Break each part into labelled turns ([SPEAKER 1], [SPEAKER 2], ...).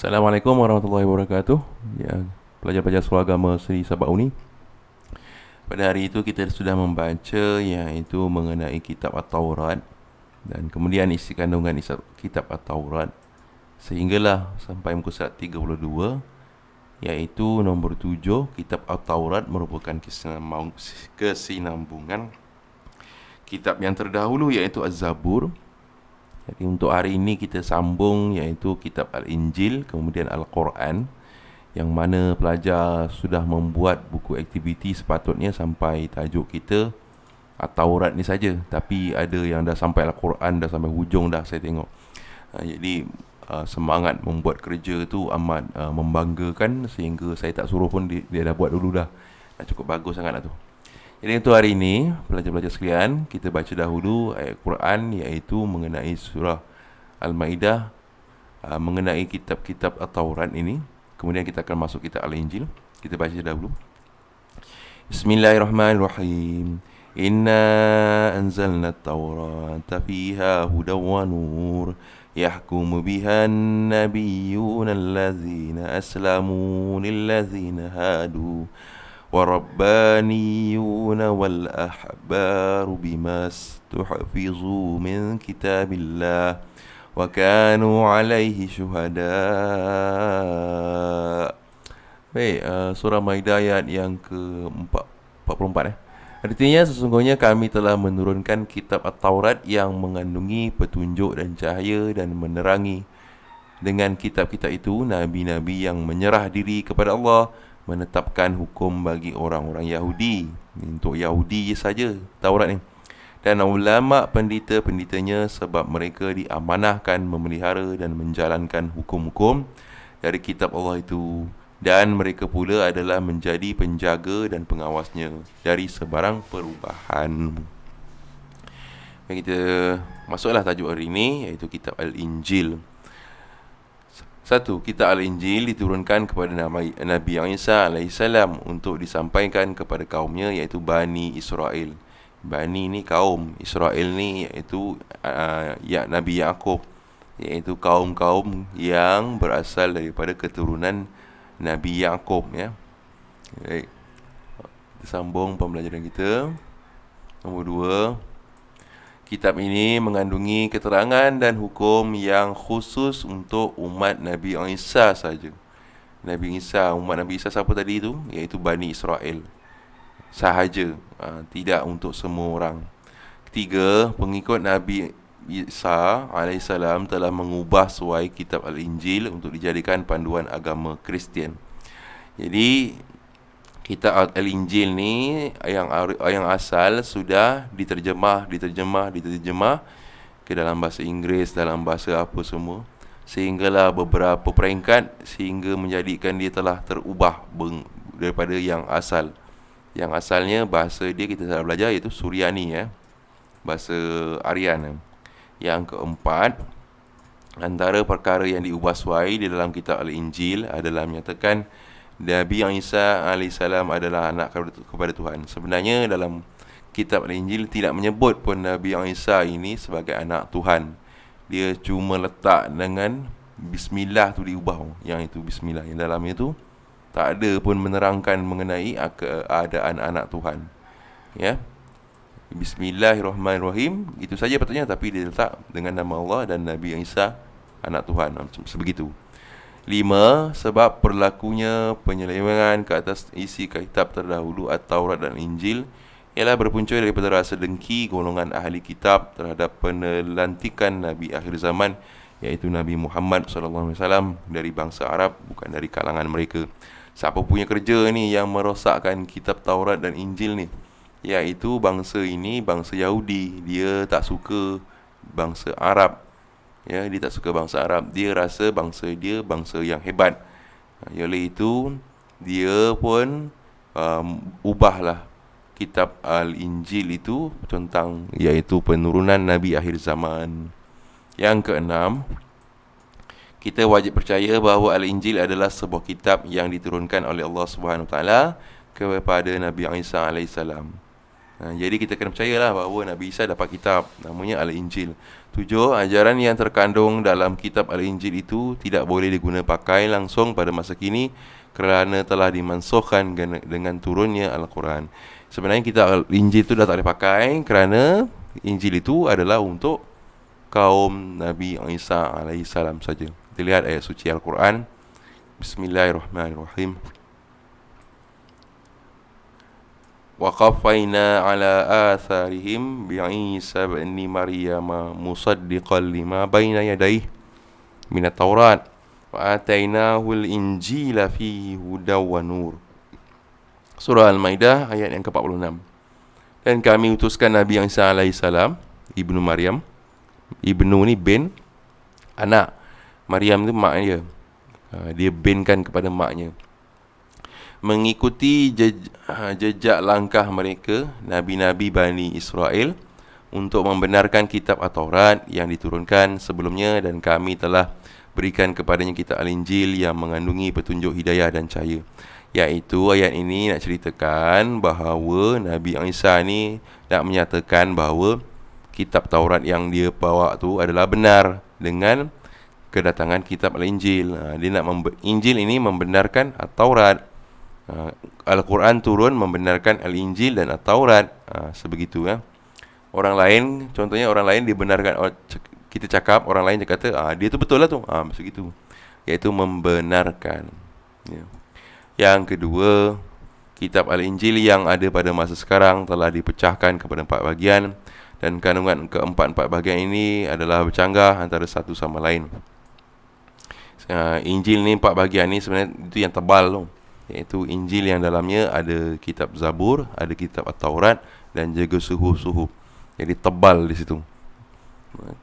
[SPEAKER 1] Assalamualaikum warahmatullahi wabarakatuh. Ya, pelajar-pelajar sekolah agama Seri Sabak Uni. Pada hari itu kita sudah membaca iaitu mengenai kitab At-Taurat dan kemudian isi kandungan kitab At-Taurat sehinggalah sampai muka surat 32 iaitu nombor 7. Kitab At-Taurat merupakan kesinambungan kitab yang terdahulu iaitu Az-Zabur. Jadi untuk hari ini kita sambung iaitu kitab Al-Injil, kemudian Al-Quran, yang mana pelajar sudah membuat buku aktiviti sepatutnya sampai tajuk kita At-Taurat ni saja. Tapi ada yang dah sampai Al-Quran, dah sampai hujung dah saya tengok. Jadi semangat membuat kerja tu amat membanggakan, sehingga saya tak suruh pun dia dah buat dulu dah. Cukup bagus sangat lah tu. Jadi untuk hari ini, pelajar-pelajar sekalian, kita baca dahulu ayat Quran iaitu mengenai surah Al-Ma'idah, mengenai kitab-kitab At-Taurat ini. Kemudian kita akan masuk kitab Al-Injil. Kita baca dahulu. Bismillahirrahmanirrahim. Inna anzalna at-Taurata fiha hudaw wa nur yahkumu biha an-nabiyyuna allazina aslamu lillazina hadu والربانيون والأحبار بما استحفظوا من كتاب الله وكانوا عليه شهداء. Baik, surah Maidah ayat yang ke-44. Artinya sesungguhnya kami telah menurunkan kitab At-Taurat yang mengandungi petunjuk dan cahaya dan menerangi dengan kitab-kitab itu nabi-nabi yang menyerah diri kepada Allah, menetapkan hukum bagi orang-orang Yahudi. Untuk Yahudi saja Taurat ni. Dan ulama pendeta-pendetanya sebab mereka diamanahkan memelihara dan menjalankan hukum-hukum dari kitab Allah itu. Dan mereka pula adalah menjadi penjaga dan pengawasnya dari sebarang perubahan. Kita masuklah tajuk hari ini iaitu kitab Al-Injil. 1. Kitab Al-Injil diturunkan kepada Nabi Isa alaihissalam untuk disampaikan kepada kaumnya iaitu Bani Israel. Bani ni kaum, Israel ni iaitu Nabi Yaqub, iaitu kaum-kaum yang berasal daripada keturunan Nabi Yaqub, ya. Baik. Kita sambung pembelajaran kita. Nombor 2. Kitab ini mengandungi keterangan dan hukum yang khusus untuk umat Nabi Isa saja. Nabi Isa, umat Nabi Isa siapa tadi itu? Iaitu Bani Israel sahaja, tidak untuk semua orang. 3. Pengikut Nabi Isa alaihissalam telah mengubah suai kitab Al-Injil untuk dijadikan panduan agama Kristian. Jadi kitab Al-Injil ni yang asal sudah diterjemah ke dalam bahasa Inggeris, dalam bahasa apa semua, sehinggalah beberapa peringkat sehingga menjadikan dia telah terubah daripada yang asal. Yang asalnya bahasa dia kita telah belajar iaitu Suryani, ya, bahasa Aryan. Yang keempat, antara perkara yang diubah suai di dalam kitab Al-Injil adalah menyatakan Nabi Isa alaihissalam adalah anak kepada Tuhan. Sebenarnya dalam kitab Al-Injil tidak menyebut pun Nabi Isa ini sebagai anak Tuhan. Dia cuma letak dengan Bismillah tu diubah. Yang itu Bismillah, yang dalam itu tak ada pun menerangkan mengenai keadaan anak Tuhan, ya. Bismillahirrahmanirrahim, itu saja patutnya, tapi dia letak dengan nama Allah dan Nabi Isa anak Tuhan, macam sebegitu. 5. Sebab berlakunya penyelewengan ke atas isi kitab terdahulu At-Taurat dan Injil ialah berpunca daripada rasa dengki golongan ahli kitab terhadap penelantikan Nabi akhir zaman iaitu Nabi Muhammad SAW dari bangsa Arab, bukan dari kalangan mereka. Siapa punya kerja ni yang merosakkan kitab Taurat dan Injil ni? Iaitu bangsa ini, bangsa Yahudi. Dia tak suka bangsa Arab, ya, dia tak suka bangsa Arab. Dia rasa bangsa dia bangsa yang hebat. Oleh itu dia pun ubahlah kitab Al-Injil itu tentang iaitu penurunan Nabi akhir zaman. Yang keenam, kita wajib percaya bahawa Al-Injil adalah sebuah kitab yang diturunkan oleh Allah Subhanahu Taala kepada Nabi Isa alaihissalam. Jadi kita kena percayalah bahawa Nabi Isa dapat kitab namanya Al-Injil. 7. Ajaran yang terkandung dalam kitab Al-Injil itu tidak boleh diguna pakai langsung pada masa kini kerana telah dimansukhkan dengan turunnya Al-Quran. Sebenarnya kitab Al-Injil itu dah tak boleh pakai kerana Injil itu adalah untuk kaum Nabi Isa alaihissalam saja. Kita lihat ayat suci Al-Quran. Bismillahirrahmanirrahim. وَقَفَّيْنَا عَلَىٰ آثَارِهِمْ بِعِيسَى ابْنِ مَرْيَمَ مُصَدِّقًا لِمَا بَيْنَ يَدَيْهِ مِنَ التَّوْرَاةِ وَآتَيْنَاهُ الْإِنْجِيلَ فِيهِ هُدًى وَنُورٌ. Surah Al-Maidah ayat yang ke-46. Dan kami utuskan Nabi Isa alaihissalam, ibnu Maryam. Ibnu ni bin, anak. Maryam tu mak dia. Dia binkan kepada maknya. Mengikuti jejak langkah mereka, Nabi-Nabi Bani Israel, untuk membenarkan kitab At-Taurat yang diturunkan sebelumnya, dan kami telah berikan kepadanya kitab Al-Injil yang mengandungi petunjuk hidayah dan cahaya. Iaitu ayat ini nak ceritakan bahawa Nabi Isa ni nak menyatakan bahawa kitab Taurat yang dia bawa tu adalah benar dengan kedatangan kitab Al-Injil. Dia nak Injil ini membenarkan At-Taurat. Al-Quran turun membenarkan Al-Injil dan At-Taurat. Sebegitu ya. Orang lain, contohnya orang lain dibenarkan, kita cakap, orang lain dia kata dia tu betul lah tu. Segitu. Iaitu membenarkan ya. Yang kedua, kitab Al-Injil yang ada pada masa sekarang telah dipecahkan kepada 4 bahagian, dan kandungan keempat-empat bahagian ini adalah bercanggah antara satu sama lain. Injil ni 4 bahagian ni sebenarnya itu yang tebal tu, iaitu Injil yang dalamnya ada kitab Zabur, ada kitab At-Taurat dan juga suhuf-suhuf. Jadi tebal di situ.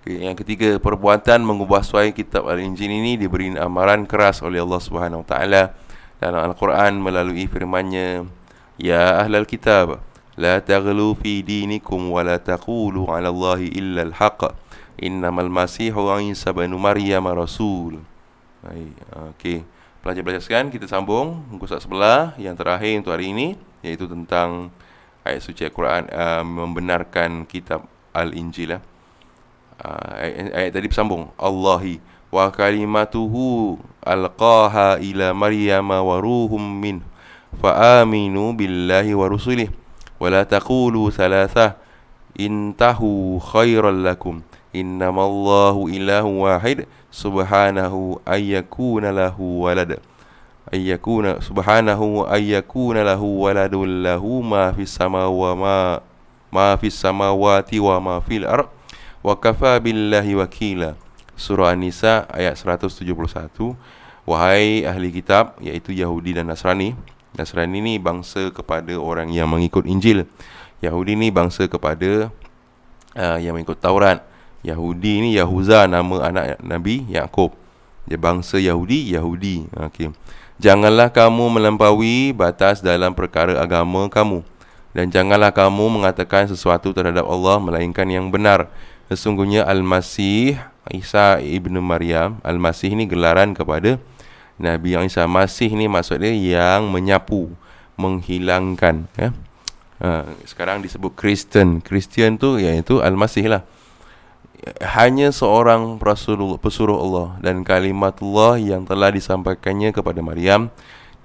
[SPEAKER 1] Yang ketiga, perbuatan mengubah suai kitab Al-Injil ini diberi amaran keras oleh Allah Subhanahu Wa Taala dalam Al-Quran melalui firman-Nya, Ya ahlal kitab, la taghlu fi dinikum wa la taqulu 'ala Allahi illa al-haq. Innamal masihu Isa ibn Maryam rasul. Okey. Pelajar-pelajar sekalian, kita sambung muka surat sebelah yang terakhir untuk hari ini, iaitu tentang ayat suci Al-Quran membenarkan kitab Al-Injil. Ayat tadi bersambung. Allahi wa kalimatuhu alqaha ila Maryam wa ruhum min fa aminu billahi wa rusulih wa la taqulu thalatha intahu khairan lakum innamallahu ilahu wahid subhanahu ayyakuna lahu walad subhanahu ayyakuna lahu waladun lahu ma fis samawati wa ma fil ard wa kafa billahi wakila. Surah An-Nisa ayat 171. Wahai ahli kitab, iaitu Yahudi dan Nasrani. Nasrani ni bangsa kepada orang yang mengikut Injil. Yahudi ni bangsa kepada yang mengikut Taurat. Yahudi ni Yahuza, nama anak Nabi Yaqub. Dia bangsa Yahudi. Okey. Janganlah kamu melampaui batas dalam perkara agama kamu, dan janganlah kamu mengatakan sesuatu terhadap Allah melainkan yang benar. Sesungguhnya Al-Masih Isa ibnu Maryam, Al-Masih ni gelaran kepada Nabi Isa. Masih ni maksudnya yang menyapu, menghilangkan ya. Sekarang disebut Kristen. Kristian tu iaitu Al-Masih lah. Hanya seorang pesuruh Allah dan kalimatullah yang telah disampaikannya kepada Maryam,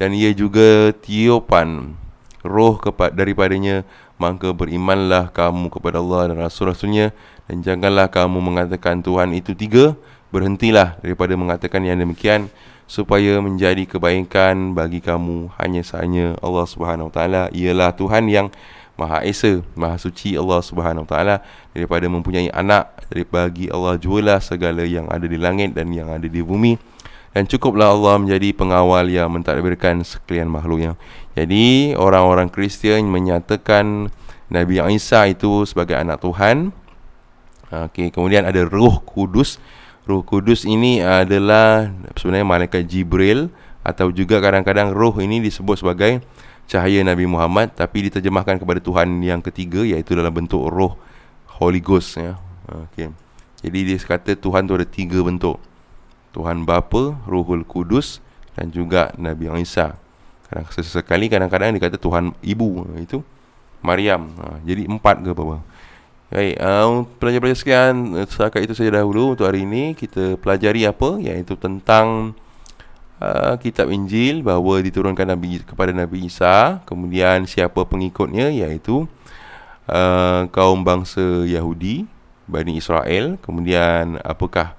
[SPEAKER 1] dan ia juga tiupan roh daripadanya. Maka berimanlah kamu kepada Allah dan Rasul-Rasulnya, dan janganlah kamu mengatakan Tuhan itu 3. Berhentilah daripada mengatakan yang demikian, supaya menjadi kebaikan bagi kamu. Hanya sahaja Allah Subhanahu Wa Taala ialah Tuhan yang Maha Esa, Maha Suci Allah Subhanahu Wa Taala daripada mempunyai anak. Bagi Allah jualah segala yang ada di langit dan yang ada di bumi, dan cukuplah Allah menjadi pengawal yang mentadbirkan sekalian makhluknya. Jadi orang-orang Kristian menyatakan Nabi Isa itu sebagai anak Tuhan. Kemudian ada Roh Kudus. Roh Kudus ini adalah sebenarnya malaikat Jibril, atau juga kadang-kadang roh ini disebut sebagai cahaya Nabi Muhammad, tapi diterjemahkan kepada Tuhan yang ketiga, iaitu dalam bentuk roh Holy Ghost ya. Jadi dia kata Tuhan tu ada 3 bentuk. Tuhan Bapa, Rohul Kudus, dan juga Nabi Isa. Sesekali kadang-kadang dia kata Tuhan Ibu, itu Maryam. Jadi 4 ke apa? Baik, pelajar-pelajar sekian, setakat itu saja dahulu untuk hari ini. Kita pelajari apa, iaitu tentang kitab Injil, bahawa diturunkan kepada Nabi Isa. Kemudian siapa pengikutnya, iaitu kaum bangsa Yahudi, Bani Israel. Kemudian apakah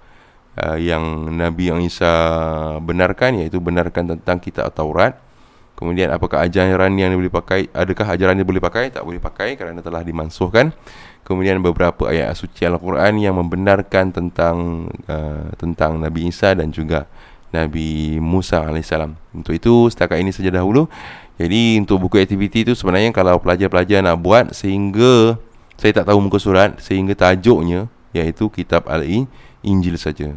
[SPEAKER 1] yang Nabi yang Isa benarkan, iaitu benarkan tentang kitab Taurat. Kemudian apakah ajaran yang boleh pakai, adakah ajaran yang boleh pakai, tak boleh pakai kerana telah dimansuhkan. Kemudian beberapa ayat suci Al-Quran yang membenarkan tentang Nabi Isa dan juga Nabi Musa AS. Untuk itu setakat ini saja dahulu. Jadi untuk buku aktiviti itu sebenarnya kalau pelajar-pelajar nak buat, sehingga saya tak tahu muka surat, sehingga tajuknya iaitu kitab Al-Injil saja.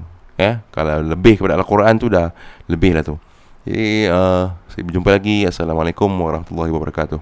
[SPEAKER 1] Kalau lebih kepada Al-Quran tu dah lebih lah tu. Jadi saya berjumpa lagi. Assalamualaikum warahmatullahi wabarakatuh.